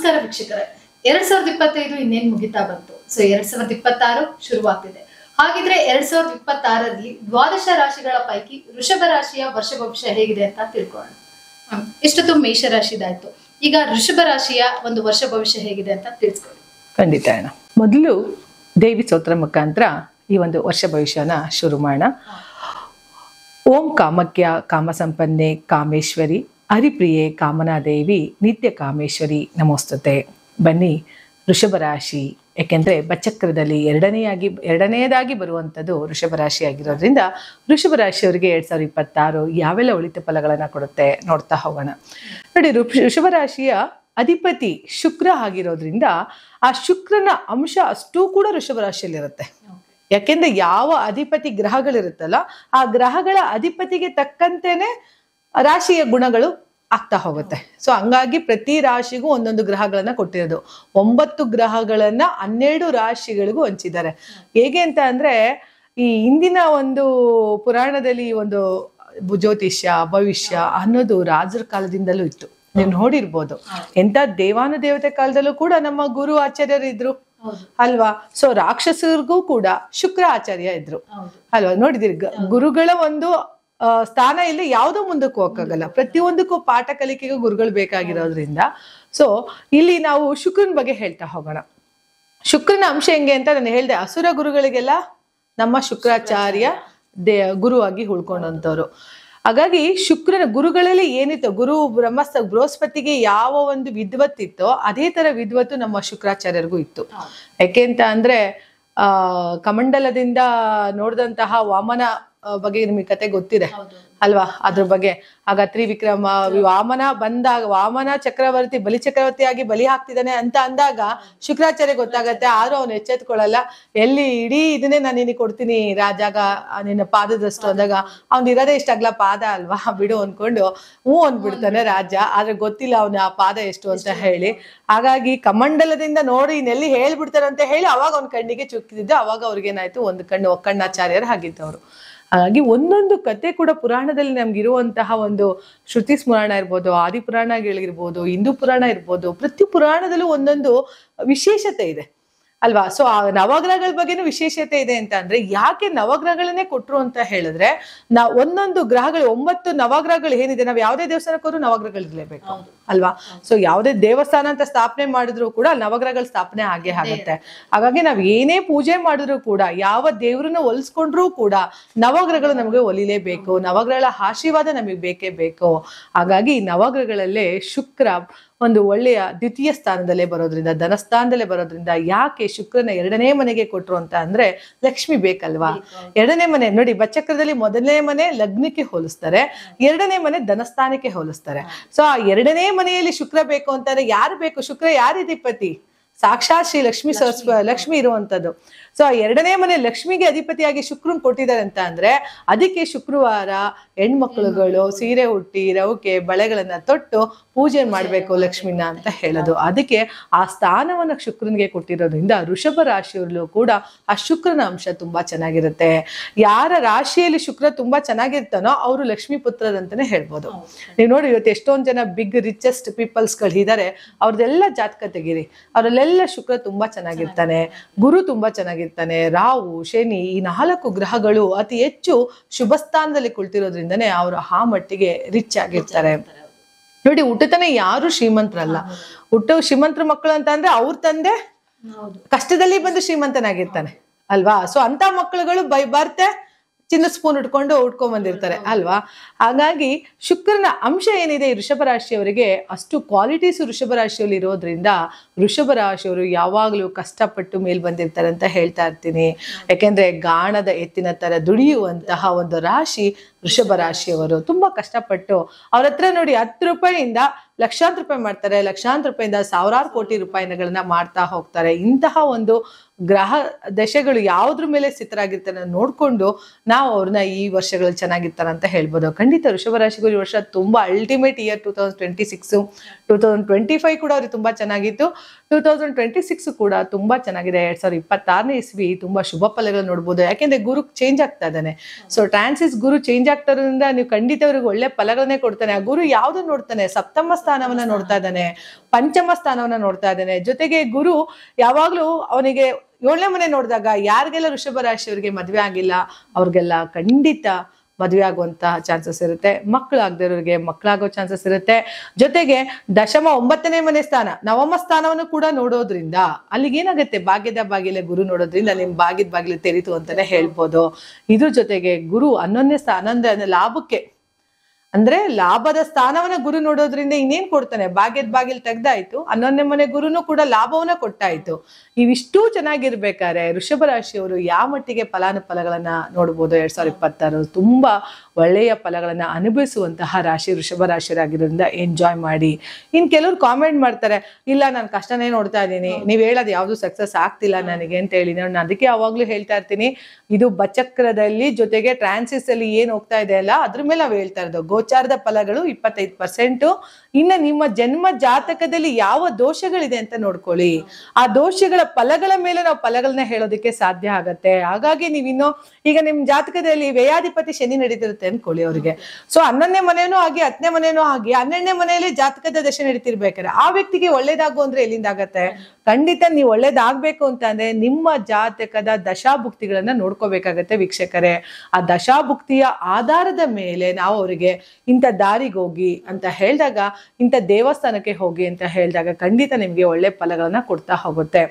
ನಮಸ್ಕಾರ ವೀಕ್ಷಕರೇ. 2025 ಇನ್ನೇನು ಮುಗಿತಾ ಬಂತು. ಸೊ 2026 ಶುರುವಾಗ್ತಿದೆ. ಹಾಗಿದ್ರೆ 2026ರಲ್ಲಿ ದ್ವಾದಶ ರಾಶಿಗಳ ಪೈಕಿ ವೃಷಭ ರಾಶಿಯ ವರ್ಷ ಭವಿಷ್ಯ ಹೇಗಿದೆ ಅಂತ ತಿಳ್ಕೊಳ್ಳೋಣ. ಇಷ್ಟೊತ್ತು ಮೇಷ ರಾಶಿದಾಯ್ತು. ಈಗ ವೃಷಭ ರಾಶಿಯ ಒಂದು ವರ್ಷ ಭವಿಷ್ಯ ಹೇಗಿದೆ ಅಂತ ತಿಳಿಸ್ಕೊಳ್ಳಿ. ಖಂಡಿತ ಅಣ್ಣ. ಮೊದಲು ದೇವಿ ಸ್ತೋತ್ರ ಮುಖಾಂತರ ಈ ಒಂದು ವರ್ಷ ಭವಿಷ್ಯನ ಶುರು ಮಾಡೋಣ. ಓಂ ಕಾಮಕ್ಯ ಕಾಮಸಂಪನ್ನೆ ಕಾಮೇಶ್ವರಿ ಹರಿಪ್ರಿಯೆ ಕಾಮನಾದೇವಿ ನಿತ್ಯ ಕಾಮೇಶ್ವರಿ ನಮೋಸ್ತುತೆ. ಬನ್ನಿ, ವೃಷಭ ರಾಶಿ ಯಾಕೆಂದರೆ ಬಚಕ್ರದಲ್ಲಿ ಎರಡನೆಯದಾಗಿ ಬರುವಂಥದ್ದು ವೃಷಭ ರಾಶಿ ಆಗಿರೋದ್ರಿಂದ ವೃಷಭ ರಾಶಿಯವರಿಗೆ 2026 ಯಾವೆಲ್ಲ ಒಳಿತ ಫಲಗಳನ್ನು ಕೊಡುತ್ತೆ ನೋಡ್ತಾ ಹೋಗೋಣ. ನೋಡಿ, ವೃಷಭ ರಾಶಿಯ ಅಧಿಪತಿ ಶುಕ್ರ ಆಗಿರೋದ್ರಿಂದ ಆ ಶುಕ್ರನ ಅಂಶ ಅಷ್ಟೂ ಕೂಡ ವೃಷಭ ರಾಶಿಯಲ್ಲಿರುತ್ತೆ. ಯಾಕೆಂದ್ರೆ ಯಾವ ಅಧಿಪತಿ ಗ್ರಹಗಳಿರುತ್ತಲ್ಲ ಆ ಗ್ರಹಗಳ ಅಧಿಪತಿಗೆ ತಕ್ಕಂತೆನೆ ರಾಶಿಯ ಗುಣಗಳು ಆಗ್ತಾ ಹೋಗುತ್ತೆ. ಸೊ ಹಂಗಾಗಿ ಪ್ರತಿ ರಾಶಿಗೂ ಒಂದೊಂದು ಗ್ರಹಗಳನ್ನ ಕೊಟ್ಟಿರೋದು. 9 ಗ್ರಹಗಳನ್ನ 12 ರಾಶಿಗಳಿಗೂ ಹಂಚಿದ್ದಾರೆ. ಹೇಗೆ ಅಂತ ಅಂದ್ರೆ, ಈ ಹಿಂದಿನ ಒಂದು ಪುರಾಣದಲ್ಲಿ ಒಂದು ಜ್ಯೋತಿಷ್ಯ ಭವಿಷ್ಯ ಅನ್ನೋದು ರಾಜರ ಕಾಲದಿಂದಲೂ ಇತ್ತು. ನೀವು ನೋಡಿರ್ಬೋದು. ಎಂತ ದೇವಾನುದೇವತೆ ಕಾಲದಲ್ಲೂ ಕೂಡ ನಮ್ಮ ಗುರು ಆಚಾರ್ಯರು ಇದ್ರು ಅಲ್ವಾ. ಸೊ ರಾಕ್ಷಸರಿಗೂ ಕೂಡ ಶುಕ್ರ ಆಚಾರ್ಯ ಇದ್ರು ಅಲ್ವಾ. ನೋಡಿದಿರಿ, ಗುರುಗಳ ಒಂದು ಸ್ಥಾನ ಇಲ್ಲಿ ಯಾವುದೋ ಮುಂದಕ್ಕೂ ಹೋಗಕ್ಕಾಗಲ್ಲ. ಪ್ರತಿಯೊಂದಕ್ಕೂ ಪಾಠ ಕಲಿಕೆಗೂ ಗುರುಗಳು ಬೇಕಾಗಿರೋದ್ರಿಂದ ಸೊ ಇಲ್ಲಿ ನಾವು ಶುಕ್ರನ ಬಗ್ಗೆ ಹೇಳ್ತಾ ಹೋಗೋಣ. ಶುಕ್ರನ ಅಂಶ ಹೆಂಗೆ ಅಂತ ನಾನು ಹೇಳ್ದೆ. ಅಸುರ ಗುರುಗಳಿಗೆಲ್ಲ ನಮ್ಮ ಶುಕ್ರಾಚಾರ್ಯ ಗುರುವಾಗಿ ಉಳ್ಕೊಂಡಂಥವ್ರು. ಹಾಗಾಗಿ ಶುಕ್ರನ ಗುರುಗಳಲ್ಲಿ ಏನಿತ್ತು, ಗುರು ಬೃಹಸ್ಪತಿಗೆ ಯಾವ ಒಂದು ವಿದ್ವತ್ ಇತ್ತೋ ಅದೇ ತರ ವಿದ್ವತ್ತು ನಮ್ಮ ಶುಕ್ರಾಚಾರ್ಯರಿಗೂ ಇತ್ತು. ಯಾಕೆಂತ ಅಂದ್ರೆ ಕಮಂಡಲದಿಂದ ನೋಡಿದಂತಹ ವಾಮನ ಬಗ್ಗೆ ನಿಮಗೆ ಕತೆ ಗೊತ್ತಿದೆ ಅಲ್ವಾ. ಅದ್ರ ಬಗ್ಗೆ ಆಗ ತ್ರಿವಿಕ್ರಮ ವಾಮನ ಬಂದಾಗ, ವಾಮನ ಚಕ್ರವರ್ತಿ ಬಲಿ ಚಕ್ರವರ್ತಿಯಾಗಿ ಬಲಿ ಹಾಕ್ತಿದ್ದಾನೆ ಅಂತ ಅಂದಾಗ ಶುಕ್ರಾಚಾರ್ಯ ಗೊತ್ತಾಗತ್ತೆ. ಆದ್ರೂ ಅವ್ನು ಎಚ್ಚೆತ್ಕೊಳ್ಳಲ್ಲ. ಎಲ್ಲಿ ಇಡೀ ಇದನ್ನೇ ನಾನು ನಿನಗೆ ಕೊಡ್ತೀನಿ ರಾಜಾಗ ನಿನ್ನ ಪಾದದಷ್ಟು ಅಂದಾಗ ಅವ್ನು ಇರೋದೇ ಇಷ್ಟಾಗ್ಲ ಪಾದ ಅಲ್ವಾ, ಬಿಡು ಅನ್ಕೊಂಡು ಅಂದ್ಬಿಡ್ತಾನೆ ರಾಜ. ಆದ್ರೆ ಗೊತ್ತಿಲ್ಲ ಅವನ ಆ ಪಾದ ಎಷ್ಟು ಅಂತ ಹೇಳಿ. ಹಾಗಾಗಿ ಕಮಂಡಲದಿಂದ ನೋಡಿ ಇನ್ನೆಲ್ಲಿ ಹೇಳ್ಬಿಡ್ತಾರೆ ಅಂತ ಹೇಳಿ ಅವಾಗ ಅವ್ನ ಕಣ್ಣಿಗೆ ಚುಕ್ಕಿದ್ದೆ. ಅವಾಗ ಅವ್ರಿಗೇನಾಯ್ತು, ಒಂದು ಒಕ್ಕಣ್ಣಾಚಾರ್ಯರು ಆಗಿದ್ದವ್ರು. ಹಾಗಾಗಿ ಒಂದೊಂದು ಕತೆ ಕೂಡ ಪುರಾಣದಲ್ಲಿ ನಮ್ಗಿರುವಂತಹ ಒಂದು ಶ್ರುತಿ ಸ್ಮರಣ ಇರ್ಬೋದು, ಆದಿ ಪುರಾಣಗಳಿರ್ಬೋದು, ಹಿಂದೂ ಪುರಾಣ ಇರ್ಬೋದು, ಪ್ರತಿ ಪುರಾಣದಲ್ಲೂ ಒಂದೊಂದು ವಿಶೇಷತೆ ಇದೆ ಅಲ್ವಾ. ಸೊ ಆ ನವಗ್ರಹಗಳ ಬಗ್ಗೆನೂ ವಿಶೇಷತೆ ಇದೆ ಅಂತ ಅಂದ್ರೆ, ಯಾಕೆ ನವಗ್ರಹಗಳನ್ನೇ ಕೊಟ್ರು ಅಂತ ಹೇಳಿದ್ರೆ, ಒಂದೊಂದು ಗ್ರಹಗಳು 9 ನವಗ್ರಹಗಳು ಏನಿದೆ, ನಾವ್ ಯಾವುದೇ ದೇವಸ್ಥಾನಕ್ಕೂ ನವಗ್ರಹಗಳಿರ್ಲೇಬೇಕು ಅಲ್ವಾ. ಸೊ ಯಾವುದೇ ದೇವಸ್ಥಾನ ಅಂತ ಸ್ಥಾಪನೆ ಮಾಡಿದ್ರು ಕೂಡ ನವಗ್ರಹಗಳ ಸ್ಥಾಪನೆ ಆಗೇ ಆಗುತ್ತೆ. ಹಾಗಾಗಿ ನಾವ್ ಏನೇ ಪೂಜೆ ಮಾಡಿದ್ರು ಕೂಡ, ಯಾವ ದೇವ್ರನ್ನ ಒಲಿಸ್ಕೊಂಡ್ರೂ ಕೂಡ ನವಗ್ರಹಗಳು ನಮಗೆ ಒಲಿಲೇಬೇಕು. ನವಗ್ರಹಗಳ ಆಶೀರ್ವಾದ ನಮಗೆ ಬೇಕೇ ಬೇಕು. ಹಾಗಾಗಿ ನವಗ್ರಹಗಳಲ್ಲೇ ಶುಕ್ರ ಒಂದು ಒಳ್ಳೆಯ ದ್ವಿತೀಯ ಸ್ಥಾನದಲ್ಲೇ ಬರೋದ್ರಿಂದ, ಧನಸ್ಥಾನದಲ್ಲೇ ಬರೋದ್ರಿಂದ, ಯಾಕೆ ಶುಕ್ರನ 2ನೇ ಮನೆಗೆ ಕೊಟ್ರು ಅಂತ ಅಂದ್ರೆ, ಲಕ್ಷ್ಮಿ ಬೇಕಲ್ವಾ. 2ನೇ ಮನೆ ನೋಡಿ, ಬಚಕ್ರದಲ್ಲಿ 1ನೇ ಮನೆ ಲಗ್ನಕ್ಕೆ ಹೋಲಿಸ್ತಾರೆ, 2ನೇ ಮನೆ ಧನಸ್ಥಾನಕ್ಕೆ ಹೋಲಿಸ್ತಾರೆ. ಸೊ ಆ 2ನೇ ಮನೆಯಲ್ಲಿ ಶುಕ್ರ ಬೇಕು ಅಂತಂದ್ರೆ ಯಾರು ಬೇಕು? ಶುಕ್ರ ಯಾರಿಧಿಪತಿ? ಸಾಕ್ಷಾತ್ ಶ್ರೀ ಲಕ್ಷ್ಮಿ ಇರುವಂತದ್ದು. ಸೊ ಆ 2ನೇ ಮನೆ ಲಕ್ಷ್ಮಿಗೆ ಅಧಿಪತಿಯಾಗಿ ಶುಕ್ರನ್ ಕೊಟ್ಟಿದ್ದಾರೆ ಅಂತ ಅಂದ್ರೆ, ಅದಕ್ಕೆ ಶುಕ್ರವಾರ ಹೆಣ್ಮಕ್ಳುಗಳು ಸೀರೆ ಉಟ್ಟಿ ರವಿಕೆ ಬಳೆಗಳನ್ನ ತೊಟ್ಟು ಪೂಜೆ ಮಾಡ್ಬೇಕು ಲಕ್ಷ್ಮಿನ ಅಂತ ಹೇಳೋದು. ಅದಕ್ಕೆ ಆ ಸ್ಥಾನವನ್ನ ಶುಕ್ರನ್ಗೆ ಕೊಟ್ಟಿರೋದ್ರಿಂದ ವೃಷಭ ರಾಶಿಯಲ್ಲೂ ಕೂಡ ಆ ಶುಕ್ರನ ಅಂಶ ತುಂಬಾ ಚೆನ್ನಾಗಿರುತ್ತೆ. ಯಾರ ರಾಶಿಯಲ್ಲಿ ಶುಕ್ರ ತುಂಬಾ ಚೆನ್ನಾಗಿರ್ತಾನೋ ಅವರು ಲಕ್ಷ್ಮೀ ಪುತ್ರರಂತಾನೆ ಹೇಳ್ಬೋದು. ನೀವು ನೋಡಿ, ಇವತ್ತು ಎಷ್ಟೊಂದ್ ಜನ ಬಿಗ್ ರಿಚೆಸ್ಟ್ ಪೀಪಲ್ಸ್ಗಳು ಇದ್ದಾರೆ, ಅವ್ರದ್ದೆಲ್ಲ ಜಾತಕ ತೆಗೀರಿ, ಅವರಲ್ಲೆಲ್ಲ ಶುಕ್ರ ತುಂಬಾ ಚೆನ್ನಾಗಿರ್ತಾನೆ, ಗುರು ತುಂಬಾ ಚೆನ್ನಾಗಿರ್ತಾನೆ, ರಾಹು ಶನಿ ಈ 4 ಗ್ರಹಗಳು ಅತಿ ಹೆಚ್ಚು ಶುಭ ಸ್ಥಾನದಲ್ಲಿ ಕುಳಿತಿರೋದ್ರಿಂದನೇ ಅವರು ಆ ಮಟ್ಟಿಗೆ ರಿಚ್ ಆಗಿರ್ತಾರೆ. ನೋಡಿ, ಹುಟ್ಟತನ ಯಾರು ಶ್ರೀಮಂತರಲ್ಲ. ಶ್ರೀಮಂತರ ಮಕ್ಕಳು ಅಂತ ಅಂದ್ರೆ ಅವ್ರ ತಂದೆ ಕಷ್ಟದಲ್ಲಿ ಬಂದು ಶ್ರೀಮಂತನಾಗಿರ್ತಾನೆ ಅಲ್ವಾ. ಸೊ ಅಂತ ಮಕ್ಕಳುಗಳು ಬರ್ತೆ ಚಿನ್ನ ಸ್ಪೂನ್ ಉಟ್ಕೊಂಡ್ ಬಂದಿರ್ತಾರೆ ಅಲ್ವಾ. ಹಾಗಾಗಿ ಶುಕ್ರನ ಅಂಶ ಏನಿದೆ ಈ ವೃಷಭ ರಾಶಿಯವರಿಗೆ, ಅಷ್ಟು ಕ್ವಾಲಿಟೀಸ್ ವೃಷಭ ರಾಶಿಯಲ್ಲಿ ಇರೋದ್ರಿಂದ ವೃಷಭ ರಾಶಿಯವರು ಯಾವಾಗಲೂ ಕಷ್ಟಪಟ್ಟು ಮೇಲ್ ಬಂದಿರ್ತಾರೆ ಅಂತ ಹೇಳ್ತಾ ಇರ್ತೀನಿ. ಯಾಕೆಂದ್ರೆ ಗಾಣದ ಎತ್ತಿನ ತರ ದುಡಿಯುವಂತಹ ಒಂದು ರಾಶಿ ವೃಷಭ ರಾಶಿಯವರು. ತುಂಬಾ ಕಷ್ಟಪಟ್ಟು ಅವ್ರ ಹತ್ರ ನೋಡಿ 10 ರೂಪಾಯಿಯಿಂದ ಲಕ್ಷಾಂತರ ರೂಪಾಯಿ ಮಾಡ್ತಾರೆ, ಲಕ್ಷಾಂತರ ರೂಪಾಯಿಂದ ಸಾವಿರಾರು ಕೋಟಿ ರೂಪಾಯಿಗಳನ್ನ ಮಾಡ್ತಾ ಹೋಗ್ತಾರೆ. ಇಂತಹ ಒಂದು ಗ್ರಹ ದಶೆಗಳು ಯಾವ್ದ್ರ ಮೇಲೆ ಸ್ಥಿತರಾಗಿರ್ತಾರೆ ನೋಡ್ಕೊಂಡು ನಾವು ಅವ್ರನ್ನ ಈ ವರ್ಷಗಳಲ್ಲಿ ಚೆನ್ನಾಗಿರ್ತಾರ ಅಂತ ಹೇಳ್ಬೋದು. ಖಂಡಿತ ವೃಷಭ ರಾಶಿಗೂ ಈ ವರ್ಷ ತುಂಬಾ ಅಲ್ಟಿಮೇಟ್ ಇಯರ್ 2026. 2025 ಕೂಡ ಅವ್ರಿಗೆ ತುಂಬಾ ಚೆನ್ನಾಗಿತ್ತು. 2026 ಕೂಡ ತುಂಬಾ ಚೆನ್ನಾಗಿದೆ. 2026ನೇ ಇಸ್ವಿ ತುಂಬಾ ಶುಭ ಫಲಗಳು ನೋಡ್ಬೋದು. ಯಾಕೆಂದ್ರೆ ಗುರು ಚೇಂಜ್ ಆಗ್ತಾ ಇದ್ದಾನೆ. ಸೊ ಟ್ರಾನ್ಸಿಸ್ ಗುರು ಚೇಂಜ್ ಆಗ್ತಾರಿಂದ ನೀವು ಖಂಡಿತ ಅವ್ರಿಗೆ ಒಳ್ಳೆ ಫಲಗಳನ್ನೇ ಕೊಡ್ತಾನೆ. ಆ ಗುರು ಯಾವ್ದು ನೋಡ್ತಾನೆ? ಸಪ್ತಮ ಸ್ಥಾನವನ್ನ ನೋಡ್ತಾ ಇದ್ದಾನೆ, ಪಂಚಮ ಸ್ಥಾನವನ್ನ ನೋಡ್ತಾ ಇದ್ದಾನೆ. ಜೊತೆಗೆ ಗುರು ಯಾವಾಗ್ಲೂ ಅವನಿಗೆ 7ನೇ ಮನೆ ನೋಡಿದಾಗ ಯಾರಿಗೆಲ್ಲ ವೃಷಭ ರಾಶಿಯವರಿಗೆ ಮದ್ವೆ ಆಗಿಲ್ಲ ಅವ್ರಿಗೆಲ್ಲ ಖಂಡಿತ ಮದುವೆ ಆಗುವಂತಹ ಚಾನ್ಸಸ್ ಇರುತ್ತೆ. ಮಕ್ಕಳಾಗದಿರೋರಿಗೆ ಮಕ್ಕಳಾಗೋ ಚಾನ್ಸಸ್ ಇರುತ್ತೆ. ಜೊತೆಗೆ ದಶಮ 9ನೇ ಮನೆ ಸ್ಥಾನ, ನವಮ ಸ್ಥಾನವನ್ನು ಕೂಡ ನೋಡೋದ್ರಿಂದ ಅಲ್ಲಿಗೆ ಏನಾಗುತ್ತೆ, ಭಾಗ್ಯದ ಬಾಗಿಲೆ ಗುರು ನೋಡೋದ್ರಿಂದ ನಿಮ್ ಭಾಗ್ಯದ ಬಾಗಿಲು ತೆರೀತು ಅಂತಾನೆ ಹೇಳ್ಬೋದು. ಇದ್ರ ಜೊತೆಗೆ ಗುರು 11ನೇ ಸ್ಥಾನ ಅಂದ್ರೆ ಲಾಭಕ್ಕೆ, ಅಂದ್ರೆ ಲಾಭದ ಸ್ಥಾನವನ್ನ ಗುರು ನೋಡೋದ್ರಿಂದ ಇನ್ನೇನ್ ಕೊಡ್ತಾನೆ, ಭಾಗ್ಯದ ಬಾಗಿಲು ತೆಗ್ದಾಯ್ತು, 11ನೇ ಮನೆ ಗುರುನು ಕೂಡ ಲಾಭವನ್ನ ಕೊಟ್ಟಾಯ್ತು. ಇವಿಷ್ಟೂ ಚೆನ್ನಾಗಿರ್ಬೇಕಾದ್ರೆ ವೃಷಭ ರಾಶಿಯವರು ಯಾವ ಮಟ್ಟಿಗೆ ಫಲಾನುಫಲಗಳನ್ನ ನೋಡ್ಬೋದು 2026 ತುಂಬಾ ಒಳ್ಳೆಯ ಫಲಗಳನ್ನ ಅನುಭವಿಸುವಂತಹ ರಾಶಿ ವೃಷಭ ರಾಶಿಯರಾಗಿರೋದ್ರಿಂದ ಎಂಜಾಯ್ ಮಾಡಿ. ಇನ್ ಕೆಲವ್ರು ಕಾಮೆಂಟ್ ಮಾಡ್ತಾರೆ, ಇಲ್ಲ ನಾನು ಕಷ್ಟನೇ ನೋಡ್ತಾ ಇದ್ದೀನಿ, ನೀವ್ ಹೇಳೋದು ಯಾವ್ದು ಸಕ್ಸಸ್ ಆಗ್ತಿಲ್ಲ ನನಗೆ ಅಂತ ಹೇಳಿ. ನಾನು ಅದಕ್ಕೆ ಯಾವಾಗ್ಲೂ ಹೇಳ್ತಾ ಇರ್ತೀನಿ, ಇದು ಬಚಕ್ರದಲ್ಲಿ ಜೊತೆಗೆ ಟ್ರಾನ್ಸಿಸ್ ಅಲ್ಲಿ ಏನ್ ಹೋಗ್ತಾ ಇದೆ ಅಲ್ಲ ಅದ್ರ ಮೇಲೆ ನಾವ್ ಹೇಳ್ತಾ ಇರೋದು. ಗೋಚಾರದ ಫಲಗಳು 25%. ಇನ್ನ ನಿಮ್ಮ ಜನ್ಮ ಜಾತಕದಲ್ಲಿ ಯಾವ ದೋಷಗಳಿದೆ ಅಂತ ನೋಡ್ಕೊಳ್ಳಿ. ಆ ದೋಷಗಳ ಫಲಗಳ ಮೇಲೆ ನಾವು ಫಲಗಳನ್ನ ಹೇಳೋದಕ್ಕೆ ಸಾಧ್ಯ ಆಗತ್ತೆ. ಹಾಗಾಗಿ ನೀವಿನ್ನು ಈಗ ನಿಮ್ ಜಾತಕದಲ್ಲಿ ವ್ಯಯಾಧಿಪತಿ ಶನಿ ನಡೀತಿರುತ್ತೆ ಅನ್ಕೊಳ್ಳಿ ಅವ್ರಿಗೆ. ಸೊ 11ನೇ ಮನೆಯೂ ಆಗಿ 10ನೇ ಮನೆಯೂ ಆಗಿ 12ನೇ ಮನೆಯಲ್ಲಿ ಜಾತಕದ ದಶೆ ನಡೀತಿರ್ಬೇಕಾದ್ರೆ ಆ ವ್ಯಕ್ತಿಗೆ ಒಳ್ಳೇದಾಗು ಅಂದ್ರೆ ಎಲ್ಲಿಂದ ಆಗತ್ತೆ? ಖಂಡಿತ ನೀವು ಒಳ್ಳೇದಾಗ್ಬೇಕು ಅಂತ ಅಂದ್ರೆ ನಿಮ್ಮ ಜಾತಕದ ದಶಾಭುಕ್ತಿಗಳನ್ನ ನೋಡ್ಕೋಬೇಕಾಗತ್ತೆ ವೀಕ್ಷಕರೇ. ಆ ದಶಾಭುಕ್ತಿಯ ಆಧಾರದ ಮೇಲೆ ನಾವು ಅವರಿಗೆ ಇಂಥ ದಾರಿಗೆ ಹೋಗಿ ಅಂತ ಹೇಳಿದಾಗ, ಇಂಥ ದೇವಸ್ಥಾನಕ್ಕೆ ಹೋಗಿ ಅಂತ ಹೇಳಿದಾಗ ಖಂಡಿತ ನಿಮ್ಗೆ ಒಳ್ಳೆ ಫಲಗಳನ್ನ ಕೊಡ್ತಾ ಹೋಗುತ್ತೆ.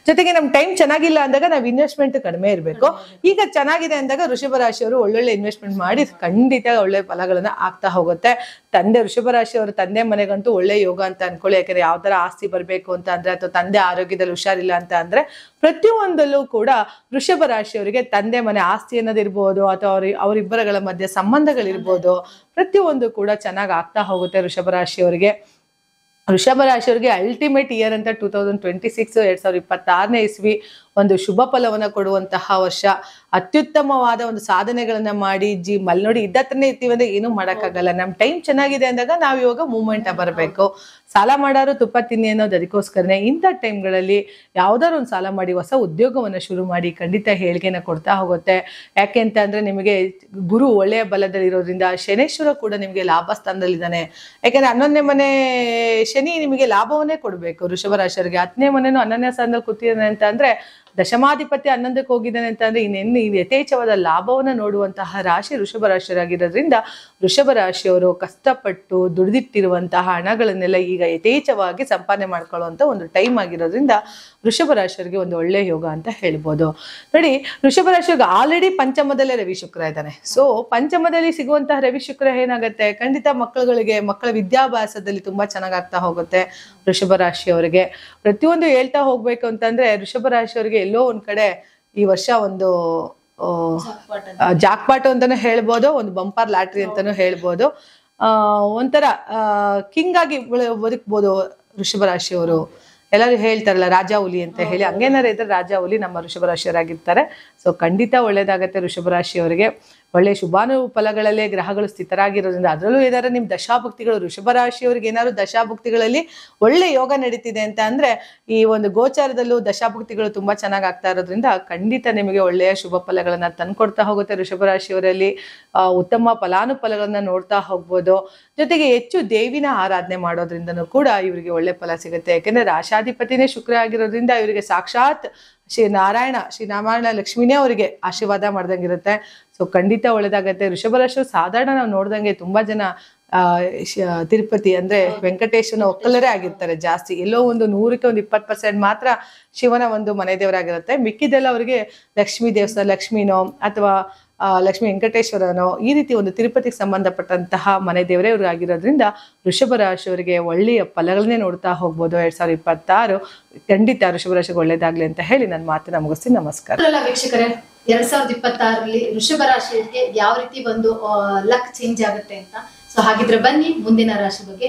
ಜೊತೆಗೆ ನಮ್ ಟೈಮ್ ಚೆನ್ನಾಗಿಲ್ಲ ಅಂದಾಗ ನಾವು ಇನ್ವೆಸ್ಟ್ಮೆಂಟ್ ಕಡಿಮೆ ಇರಬೇಕು. ಈಗ ಚೆನ್ನಾಗಿದೆ ಅಂದಾಗ ವೃಷಭ ರಾಶಿಯವರು ಒಳ್ಳೊಳ್ಳೆ ಇನ್ವೆಸ್ಟ್ಮೆಂಟ್ ಮಾಡಿ ಖಂಡಿತ ಒಳ್ಳೆ ಫಲಗಳನ್ನ ಆಗ್ತಾ ಹೋಗುತ್ತೆ. ವೃಷಭ ರಾಶಿಯವರು ತಂದೆ ಮನೆಗಂತೂ ಒಳ್ಳೆ ಯೋಗ ಅಂತ ಅನ್ಕೊಳ್ಳಿ. ಯಾಕಂದ್ರೆ ಯಾವ ತರ ಆಸ್ತಿ ಬರ್ಬೇಕು ಅಂತ ಅಂದ್ರೆ, ಅಥವಾ ತಂದೆ ಆರೋಗ್ಯದಲ್ಲಿ ಹುಷಾರಿಲ್ಲ ಅಂತ ಅಂದ್ರೆ, ಪ್ರತಿಯೊಂದಲ್ಲೂ ಕೂಡ ವೃಷಭ ರಾಶಿಯವರಿಗೆ ತಂದೆ ಮನೆ ಆಸ್ತಿ ಅನ್ನೋದಿರ್ಬೋದು, ಅಥವಾ ಅವರಿಬ್ಬರಗಳ ಮಧ್ಯೆ ಸಂಬಂಧಗಳಿರ್ಬೋದು, ಪ್ರತಿಯೊಂದು ಕೂಡ ಚೆನ್ನಾಗಿ ಆಗ್ತಾ ಹೋಗುತ್ತೆ ವೃಷಭ ರಾಶಿಯವರಿಗೆ. ವೃಷಭ ರಾಶಿಯವರಿಗೆ ಅಲ್ಟಿಮೇಟ್ ಇಯರ್ ಅಂತ 2026 2026ನೇ ಇಸ್ವಿ ಒಂದು ಶುಭ ಫಲವನ್ನ ಕೊಡುವಂತಹ ವರ್ಷ. ಅತ್ಯುತ್ತಮವಾದ ಒಂದು ಸಾಧನೆಗಳನ್ನ ಮಾಡಿ ನೋಡಿ ಇದ್ದತ್ರನೇ ಇರ್ತೀವಿ ಅಂದ್ರೆ ಏನು ಮಾಡಕ್ಕಾಗಲ್ಲ. ನಮ್ ಟೈಮ್ ಚೆನ್ನಾಗಿದೆ ಅಂದಾಗ ನಾವ್ ಇವಾಗ ಮೂವ್ಮೆಂಟ್ ಬರಬೇಕು. ಸಾಲ ಮಾಡಾರು ತುಪ್ಪ ತಿನ್ನಿ ಅನ್ನೋದು ಅದಕ್ಕೋಸ್ಕರನೇ. ಇಂಥ ಟೈಮ್ಗಳಲ್ಲಿ ಯಾವ್ದಾದ್ರು ಒಂದು ಸಾಲ ಮಾಡಿ ಹೊಸ ಉದ್ಯೋಗವನ್ನ ಶುರು ಮಾಡಿ ಖಂಡಿತ ಹೇಳಿಕೆನ ಕೊಡ್ತಾ ಹೋಗುತ್ತೆ. ಯಾಕೆ ಅಂತ ಅಂದ್ರೆ ನಿಮಗೆ ಗುರು ಒಳ್ಳೆಯ ಬಲದಲ್ಲಿ ಇರೋದ್ರಿಂದ, ಶನೇಶ್ವರ ಕೂಡ ನಿಮ್ಗೆ ಲಾಭ ಸ್ಥಾನದಲ್ಲಿದ್ದಾನೆ. ಯಾಕಂದ್ರೆ 11ನೇ ಮನೆ ಶನಿ ನಿಮಗೆ ಲಾಭವನ್ನೇ ಕೊಡ್ಬೇಕು ವೃಷಭ ರಾಶಿಯವರಿಗೆ. 10ನೇ ಮನೆನೂ 11ನೇ ಸ್ಥಾನದಲ್ಲಿ ಕೂತಿದ್ದಾನೆ ಅಂತ ಅಂದ್ರೆ, ದಶಮಾಧಿಪತಿ 11ಕ್ಕೆ ಹೋಗಿದ್ದಾನೆ ಅಂತ ಅಂದ್ರೆ ಇನ್ನೆನ್ನು ಯಥೇಚ್ಛವಾದ ಲಾಭವನ್ನ ನೋಡುವಂತಹ ರಾಶಿ ವೃಷಭ ರಾಶಿಯರಾಗಿರೋದ್ರಿಂದ ವೃಷಭ ರಾಶಿಯವರು ಕಷ್ಟಪಟ್ಟು ದುಡಿದಿಟ್ಟಿರುವಂತಹ ಹಣಗಳನ್ನೆಲ್ಲ ಈಗ ಯಥೇಚ್ಛವಾಗಿ ಸಂಪಾದನೆ ಮಾಡ್ಕೊಳ್ಳುವಂತ ಒಂದು ಟೈಮ್ ಆಗಿರೋದ್ರಿಂದ ವೃಷಭ ರಾಶಿಯವರಿಗೆ ಒಂದು ಒಳ್ಳೆ ಯೋಗ ಅಂತ ಹೇಳ್ಬೋದು. ನೋಡಿ, ವೃಷಭ ರಾಶಿಯವರಿಗೆ ಆಲ್ರೆಡಿ ಪಂಚಮದಲ್ಲೇ ರವಿ ಶುಕ್ರ ಇದ್ದಾನೆ. ಸೊ ಪಂಚಮದಲ್ಲಿ ಸಿಗುವಂತಹ ರವಿ ಶುಕ್ರ ಏನಾಗುತ್ತೆ, ಖಂಡಿತ ಮಕ್ಕಳುಗಳಿಗೆ ಮಕ್ಕಳ ವಿದ್ಯಾಭ್ಯಾಸದಲ್ಲಿ ತುಂಬಾ ಚೆನ್ನಾಗಾಗ್ತಾ ಹೋಗುತ್ತೆ ವೃಷಭ ರಾಶಿಯವರಿಗೆ. ಪ್ರತಿಯೊಂದು ಹೇಳ್ತಾ ಹೋಗ್ಬೇಕು ಅಂತಂದ್ರೆ ವೃಷಭ ರಾಶಿಯವರಿಗೆ ಎಲ್ಲೋ ಒಂದ್ ಕಡೆ ಈ ವರ್ಷ ಒಂದು ಜಾಕ್ಪಾಟ್ ಅಂತಾನು ಹೇಳ್ಬೋದು, ಒಂದು ಬಂಪರ್ ಲಾಟ್ರಿ ಅಂತಾನು ಹೇಳ್ಬೋದು. ಒಂಥರ ಕಿಂಗ್ ಆಗಿ ಬದುಕ್ಬೋದು ವೃಷಭ ರಾಶಿಯವರು. ಎಲ್ಲರೂ ಹೇಳ್ತಾರಲ್ಲ ರಾಜಾ ಹುಲಿ ಅಂತ ಹೇಳಿ, ಹಂಗೇನಾರ ಇದ್ರೆ ರಾಜಾ ಹುಲಿ ನಮ್ಮ ವೃಷಭ ರಾಶಿಯವರಾಗಿರ್ತಾರೆ. ಸೊ ಖಂಡಿತ ಒಳ್ಳೇದಾಗತ್ತೆ ವೃಷಭ ರಾಶಿಯವರಿಗೆ. ಒಳ್ಳೆ ಶುಭಾನು ಫಲಗಳಲ್ಲೇ ಗ್ರಹಗಳು ಸ್ಥಿತರಾಗಿರೋದ್ರಿಂದ, ಅದರಲ್ಲೂ ಏನಾದ್ರು ನಿಮ್ ದಶಾಭುಕ್ತಿಗಳು ವೃಷಭ ರಾಶಿಯವರಿಗೆ ಏನಾದ್ರು ದಶಾಭುಕ್ತಿಗಳಲ್ಲಿ ಒಳ್ಳೆ ಯೋಗ ನಡೀತಿದೆ ಅಂತ ಅಂದ್ರೆ, ಈ ಒಂದು ಗೋಚಾರದಲ್ಲೂ ದಶಾಭುಕ್ತಿಗಳು ತುಂಬಾ ಚೆನ್ನಾಗಿ ಆಗ್ತಾ ಇರೋದ್ರಿಂದ ಖಂಡಿತ ನಿಮಗೆ ಒಳ್ಳೆಯ ಶುಭ ಫಲಗಳನ್ನ ತಂದ್ಕೊಡ್ತಾ ಹೋಗುತ್ತೆ ವೃಷಭ ರಾಶಿಯವರಲ್ಲಿ. ಉತ್ತಮ ಫಲಾನುಫಲಗಳನ್ನ ನೋಡ್ತಾ ಹೋಗ್ಬೋದು. ಜೊತೆಗೆ ಹೆಚ್ಚು ದೇವಿನ ಆರಾಧನೆ ಮಾಡೋದ್ರಿಂದನೂ ಕೂಡ ಇವರಿಗೆ ಒಳ್ಳೆ ಫಲ ಸಿಗುತ್ತೆ. ಯಾಕೆಂದ್ರೆ ರಾಶಾಧಿಪತಿನೇ ಶುಕ್ರ ಆಗಿರೋದ್ರಿಂದ ಇವರಿಗೆ ಸಾಕ್ಷಾತ್ ಶ್ರೀನಾರಾಯಣ ಲಕ್ಷ್ಮಿನೇ ಅವರಿಗೆ ಆಶೀರ್ವಾದ ಮಾಡ್ದಂಗಿರುತ್ತೆ. ಸೊ ಖಂಡಿತ ಒಳ್ಳೇದಾಗತ್ತೆ. ವೃಷಭ ರಾಶಿ ಸಾಧಾರಣ ನಾವು ನೋಡ್ದಂಗೆ ತುಂಬಾ ಜನ ತಿರುಪತಿ ಅಂದ್ರೆ ವೆಂಕಟೇಶ್ವರನ ಒಕ್ಕಲರೇ ಆಗಿರ್ತಾರೆ ಜಾಸ್ತಿ. ಎಲ್ಲೋ ಒಂದು 100ಕ್ಕೆ ಒಂದು 20% ಮಾತ್ರ ಶಿವನ ಒಂದು ಮನೆ ದೇವರಾಗಿರುತ್ತೆ. ಮಿಕ್ಕಿದೆಲ್ಲ ಅವರಿಗೆ ಲಕ್ಷ್ಮೀ ದೇವಸ್ಥಾನ, ಲಕ್ಷ್ಮೀನೋ ಅಥವಾ ಲಕ್ಷ್ಮೀ ವೆಂಕಟೇಶ್ವರನೋ ಈ ರೀತಿ ಒಂದು ತಿರುಪತಿಗೆ ಸಂಬಂಧಪಟ್ಟಂತಹ ಮನೆ ದೇವರೇ ಇವ್ರಿಗೆ ಆಗಿರೋದ್ರಿಂದ ವೃಷಭ ರಾಶಿಯವರಿಗೆ ಒಳ್ಳೆಯ ಫಲಗಳನ್ನೇ ನೋಡ್ತಾ ಹೋಗ್ಬೋದು 2026. ಖಂಡಿತ ವೃಷಭ ರಾಶಿಗೆ ಒಳ್ಳೇದಾಗ್ಲಿ ಅಂತ ಹೇಳಿ ನನ್ನ ಮಾತನ್ನ ಮುಗಿಸ್ತೀನಿ. ನಮಸ್ಕಾರ. ವೀಕ್ಷಕರೇ, 2026ರಲ್ಲಿ ವೃಷಭ ರಾಶಿಯವರಿಗೆ ಯಾವ ರೀತಿ ಒಂದು ಲಕ್ ಚೇಂಜ್ ಆಗುತ್ತೆ ಅಂತ. ಸೊ ಹಾಗಿದ್ರೆ ಬನ್ನಿ ಮುಂದಿನ ರಾಶಿ ಬಗ್ಗೆ